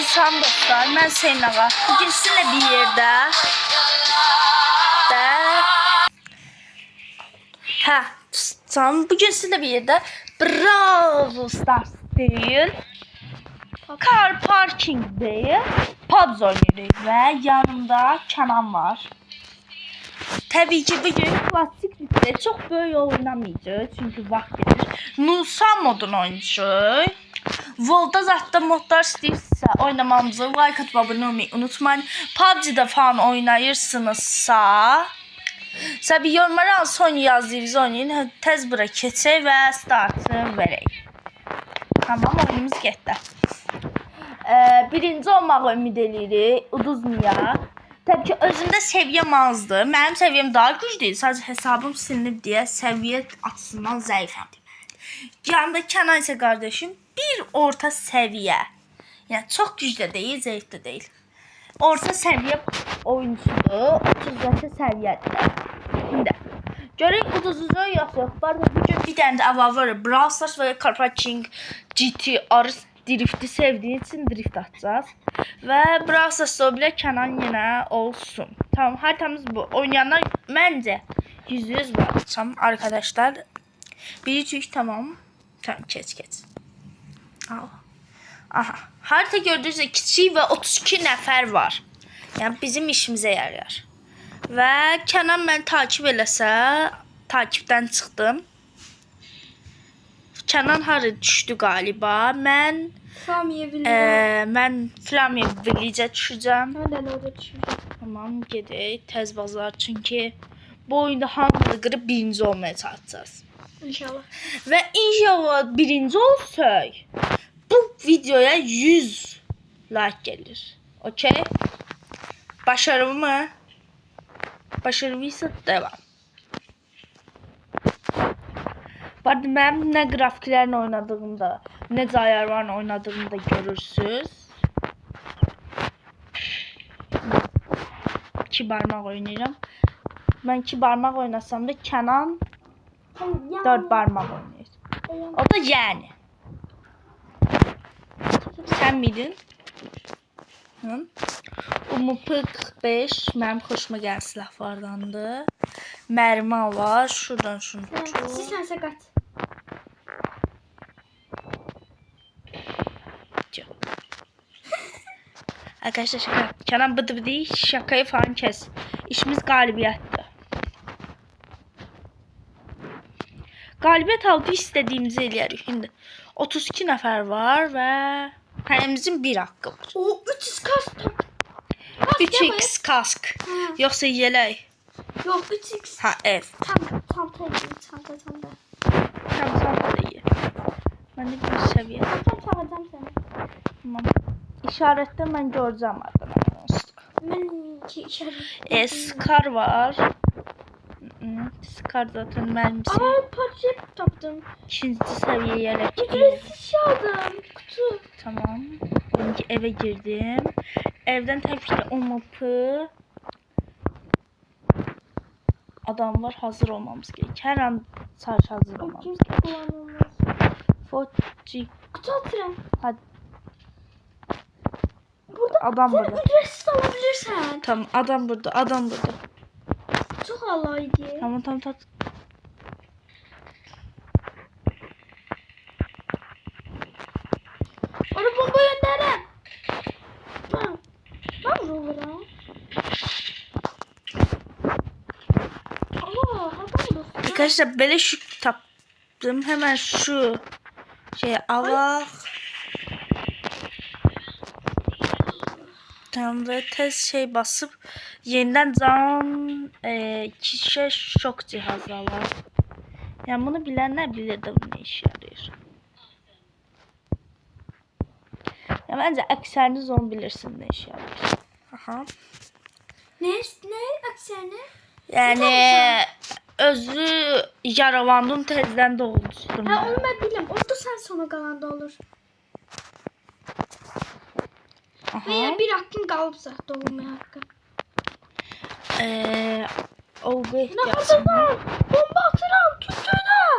Salam dostlar, mən Hüseyn ağa. Bugün sizinlə bir yerdə bugün sizinlə bir yerdə Brawl Stars deyil, Car Parking deyil, PUBG oynayırıq və yanımda Kenan var. Təbii ki, bugün klasik rütbədə çox böyük oynamayacağıq, çünki vaxt gedir. Nusa modunu oynayacağıq. Volda zaten modlar istəyirsə oynamamızı like atıp abone olmayı unutmayın. PUBG'da falan oynayırsınızsa bir yorumlara son yazdığınızı oynayın. Tez bura keçək və startı verək. Tamam, oyunumuz getdi. Birinci olmağı ümid edirik. Uduzmaya. Təbii ki, özümdə səviyyəm azdır. Mənim səviyyəm daha güclüdür. Sadəcə hesabım silinib deyə səviyyə açısından zəifəm. Yanında Kenan ise kardeşim bir orta seviye. Yani çok güçlü değil, zayıf da değil. Orta seviye oyuncusu, 35 seviyede. Şimdi görək uduzucu yoxsa yox. Var da bugün bir dənə də əlavə var. Brawl Stars və Car Parking GT Arız drifti sevdiğin için drift atacağız. Ve Brawl Stars'da bile Kenan yine olsun. Tamam, haritamız bu. Oynayanlar bence %100 bakacağım arkadaşlar. Bir tük tamam. Tamam, geç. Aha. Harita gördüğünüz kiçik ve 32 nəfər var. Yani bizim işimize yarayar. Ve Kenan beni takip eləsə, takipten çıktım. Kenan harı düştü galiba. Mən Flamiye Village'e düşeceğim. Ben de orada düşeceğim. Tamam, gedək tez bazar, çünkü bu oyunda hamını qırıb birinci olmaya çalışacağız. İnşallah. Ve inşallah birinci olsak bu videoya 100 like gelir. Okey? Başarılı mı? Başarılıysa devam. Bu arada ben ne grafiklerini oynadığımda, ne ayarlarını oynadığımda görürsünüz. İki barmaq oynayacağım. Ben iki barmaq oynasam da Kenan 4 barmaq oynayır. O da yani. Sen miydin? Hı? Umupık 5. Mənim xoşuma gələn silahlardandır. Mərmi var. Şuradan şunu tut. Sen sakat. Arkadaşlar şaka. Kenan bıdı bıdı şakayı falan kes. İşimiz galibiyettir. Galibiyet aldı, istediğimizi eləyərik. Şimdi 32 nəfər var və hələmizin bir haqqı var. O 300 kask. 3x kask. Yoxsa yelək. Yok 3x. Ha, ev. Çanta. Tam da iyi. Ben de bir seviye. Çanta çağıracağım seni. Tamam. İşarette ben göreceğim adını. Ben ki işaret. Scar var. Scar zaten mermisi. Parça taptım. İkinci seviye yelek. Ücretsiz aldım. Kutu. Tamam. Ben eve girdim. Evden tabii ki de umupı. Adamlar hazır olmamız gerek. Her an hazır olmamız gerek. Focik. Kutu atırım. Hadi. Burada adam sen burada. ücretsiz alabilirsen. Tamam, adam burada. Çok alaydı. Tamam. Onu bomba gönderin. Ben vururum. Allah, adam vurur. Arkadaşlar böyle şu taptım. Hemen şu alaq. Tamam, ve tez basıp yeniden can kişi şok cihazı var. Yani bunu bilenler bilir de bu ne işe yarıyor. Ya bence ekseriniz onu bilirsin ne işe yarıyor. Aha. Ne aksiyonu? Yani özü yaralandın tezden doğmuşsun. Ha, onu ben biliyorum. Orada sen sona kalanda olur. Aha. Veya bir hakkın kalıpsa doğulmaya hakkı. Olgu Ne ihtiyaçım. kadar bomba atıram tuttuğuna.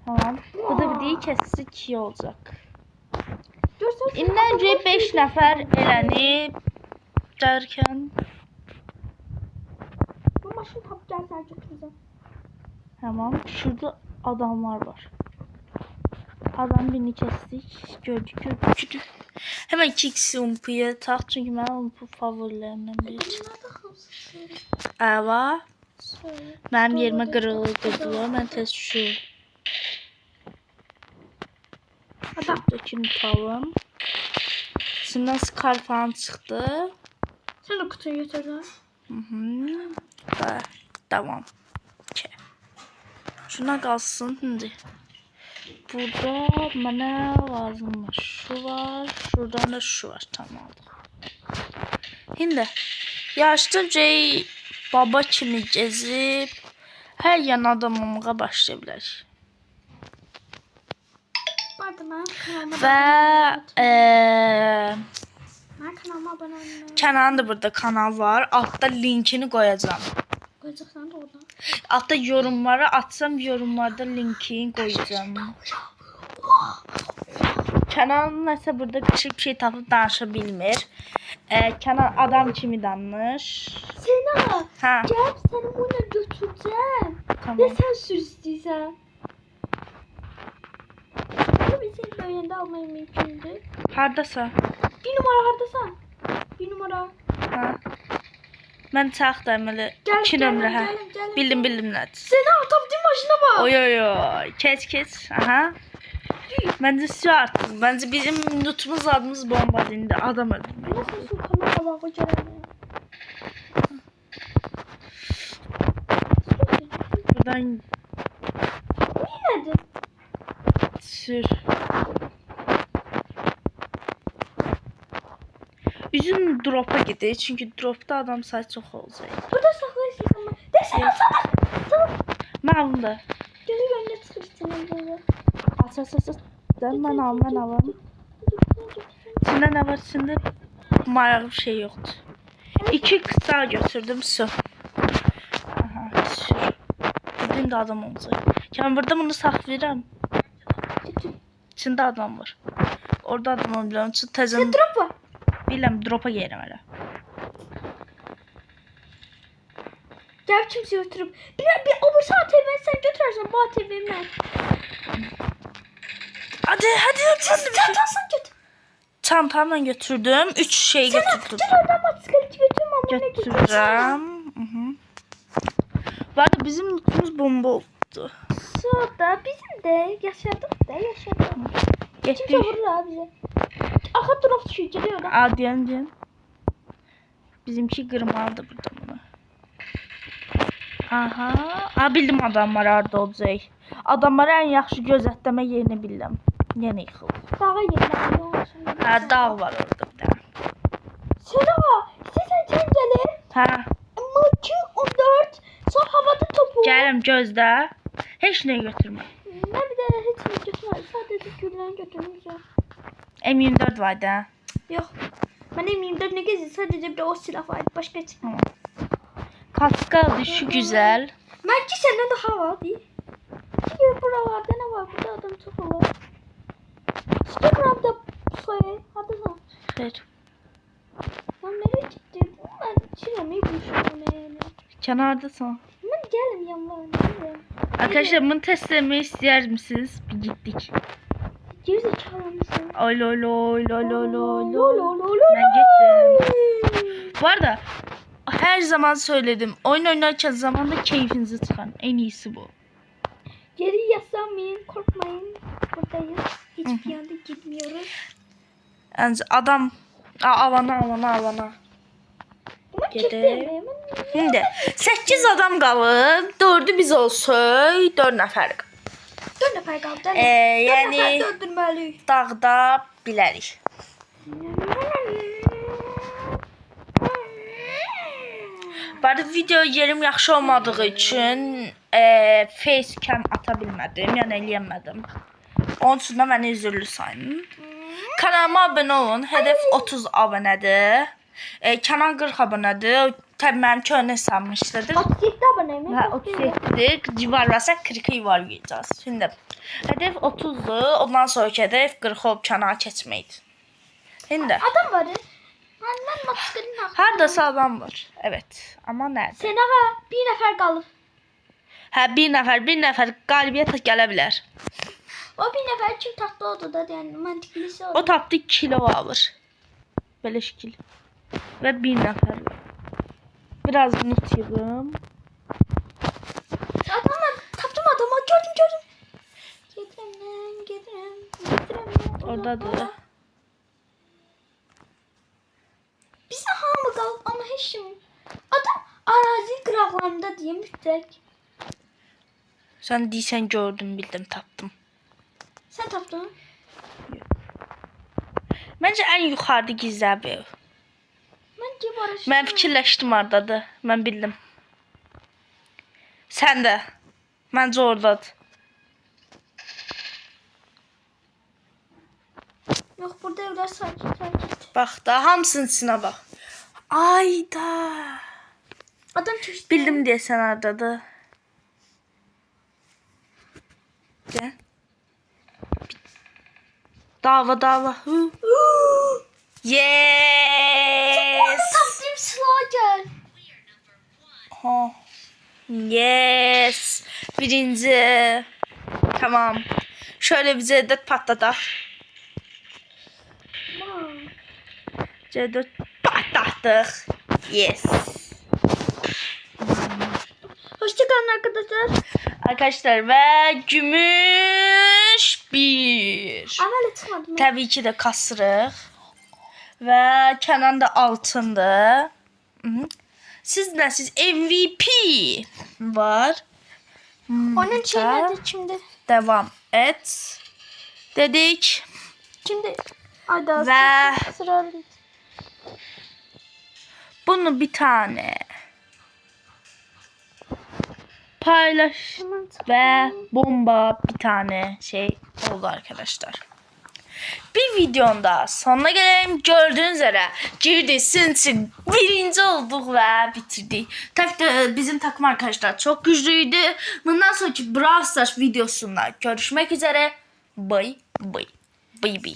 Tamam. Bu da bir değil, kesik iyi olacak. İndənci 5 nəfər elənib dərkən. Bu maşın tap gel sen götüreceğim. Tamam. Şurada adamlar var. Adam birini kestik. Gördük. Hemen 2x umpuya tak. Çünkü ben umpu favorilerimden biri. Nerede kalsın? Ava. Söyle. Benim yerime kırıldı. Ben tez şu. Adam. Döküm talım. İçinden skar falan çıktı. Sen de kutuyu götürdün. Ve devam. Okay. Şuna kalsın şimdi. Burada bana lazım. Şu var. Şuradan da şu var. Tamam. Şimdi yaşlı J baba kimi gezip her yan adam olmağa başlayabilir. Pardon ben kanalıma Ve Ben kanalıma abone olmayı. Kenan'ın da burada kanal var. Altta linkini koyacağım. Koyacaksan da oradan. Altta yorumlara atsam yorumlarda linkini koyacağım. Kenan nəsə burada küçük bir şey tapıb danışa bilmir. Kenan adam kimi danış. Sena. Ha, Gel seni bununla götüreceğim. tamam. Ya sen sür istiyorsan. Tabii senin önünde almayı mümkündür. Hardasa? Bir numara hardasan. Bir numara. Ha. Mən çax dəməli Gel, 2 gel, nömrə hə. gel, gel, Bildim gel. bildim nədir. Sena otomatik maşına bak. Oy oy oy. Keç. Aha. Bence su artık. Bence bizim nutumuz adımız bomba indi. Adam öldürmek. Nasıl su kamera bak o cerene. Buradan Bu nedir? sür. Üzüm drop'a gidiyor. Çünkü drop'ta adam sayı çok olacak. Burada saklayışsın ama. De Sena sana. Sana. Ben bunu da. Gözü önüne çıkırsın böyle. Aç. Ben alım. İçinde ne var? İçinde mayalı bir şey yoktu. 2 kısa götürdüm su. Aha, sür. Bugün de adam olacak. Ben burada bunu saklayacağım. İçinde adam var. Orada adam olabilir. Için tezim. Ne drop var? Bilmem drop'a girelim hele. Gel kimse götürüp. Bir o bu ATV'yi sen götürürsen bu ATV'yi ben. Hadi götürdüm. Çantasını götür. Çantamla götürdüm. 3 şey Sena götürdüm. dur oradan baskılıcı götürme ama ne götüreceğim. Götüreceğim. Bu arada bizim nutumuz bomba oldu. Suda bizim de yaşadık da yaşadık. Kimse Getdik. vurur abi bize. Arka taraf düşüyor geliyor da. Aa diyen. Bizimki kırmalı da burada bunu. Aha. Aa bildim adamlar harda olacaq. Adamları en yaxşı gözətləmə yerini bildim. Yenə yıxıldı. Dağa gidelim. Ha dağ var orada bir tane. Sena istesen sen gelir. Ha Ama 2, 14. Sonra havada topu. gəlim gözlə. Heç nə götürmə. Ne bir de hiç mi götürmez. Sadece güllerini götürmüş ya. M24 var da. Yok. Ben eminim ne geziyor. Sadece bir de o silah var. Başka çıkmıyor. Kaska düşü güzel. Belki senden daha var değil. Çünkü buralarda ne var? Burada adam çok var. Instagram'da soy. Hadi lan. Xeyr. Lan nereye gitti? Ben çilemeyi buluşuyorum yani. Kənardasan. Ben gelim yanlarına. Arkadaşlar bunu test etmeyi ister misiniz? Bir gittik. Gerizekalı mısın? Oy loy loy loy loy loy Lol, loy. lol, lol, Ben lol. gittim. Bu arada her zaman söyledim. Oyun oynarken zamanda keyfinizi çıkarın. En iyisi bu. Geri yaslamayın, korkmayın. Buradayız. Hiçbir yanda gitmiyoruz. Yani adam alana. Ama Gedək. çektim. Şimdi 8 adam qalır. 4'ü biz olsaq 4 nəfər. 4 nefer kaldı. Yəni Döndürmeli. dağda bilərik. Bu arada video yerim yaxşı olmadığı üçün facecam ata bilmədim, yəni eləyəmədim. Onun üçün də məni üzürlü sayın. Kanalıma abunə olun. Hədəf 30 abunədir. Kenan 40 abunədir. Təbii mənim köhnə hesabım işlədir. 37 aboneyim. Ha 37'dir. Civarlarsak 40'ı yuvarlayacağız. Şimdi hedef 30'dur. Ondan sonraki hedef 40 olup kanağa keçməkdir. İndi. Adam var. Ben maskeli naklı. Hardasa adam var. Evet. Ama nerede? Sen ağa bir nefer qalıb. Hə, bir nəfər qalibiyyətə gələ bilər. O bir nefer kim taxtı oldu da yani mantıklısı O oldu. tapdı kilo alır. Belə şəkil. Və bir nəfər var. Biraz nut yığım. Adamlar tapdım adamı gördüm. Getirem. Oradadır. Bize hamı qalıb ama heç kim. Adam arazi qıraqlarında diye mütləq. Sən deyirsən gördüm, bildim, tapdım. Sen tapdın. Məncə ən yuxarıda gizləb ev. Ben ki barışım. Mən fikirləşdim hardadır. Mən bildim. Sən də. Məncə oradadır. Yok burada evler sakit. Bax da, hamısının içinə bax. Ayda. Adam keçdi. Bildim deyəsən hardadır. Gəl. Dava. Hı. Yes. Tapdığım silaha gel. Ha. Yes. Birinci. Tamam. Şöyle bir C4 patlatak. C4 patlattık. Yes. Hoşçakalın arkadaşlar. Arkadaşlar ve gümüş bir. Amel çıkmadı mı? Tabii ki de kasırıq. Ve Kenan da altındı. Siz ne? Siz MVP var. Onun şeyleri şimdi. Devam et. Dedik. Şimdi. Ayda Ve sıra. bunu bir tane paylaş ve bomba bir tane şey oldu arkadaşlar. Bir videonun da sonuna gelelim. Gördüğünüz üzere girdi, sizin için birinci olduk ve bitirdik. Tabii de bizim takım arkadaşlar çok güçlüydü. Bundan sonraki Brawl Stars videosunda görüşmek üzere. Bye bye. Bye bye.